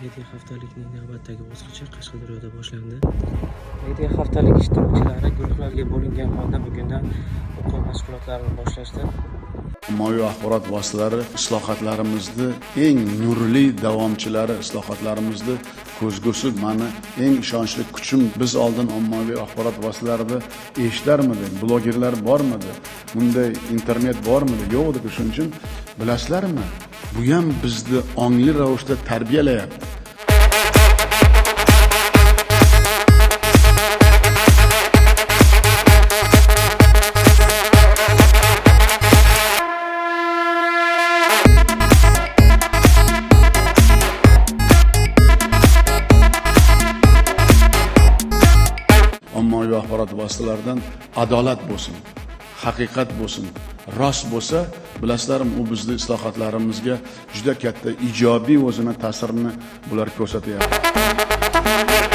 Media haftalikning navbatdagi bosqichi Qashqadaryoda boshlandi. Media haftalik ishtirokchilari guruhlarga bo'lingan holda bugundan o'quv mashg'ulotlarini boshlashdi. Ommaviy axborot vositalari islohotlarimizni eng nurli davomchilari, islohotlarimizni ko'zgusi, mani eng ishonchli kuchim. Biz oldin ommaviy axborot vositalarida eshitlarmidi, blogerlar bormidi, bunday internet bormidi, yo'q edi. Shuning uchun bilasizlarmi, bu ham bizni ongli ravishda tarbiyalayapti. Ommaviy axborot vositalaridan adolat bo'lsin, haqiqat bo'lsin, rost bo'lsa, bilasizlarmi, u bizning islohotlarimizga juda katta ijobiy o'zini ta'sirini bular ko'rsatyapti.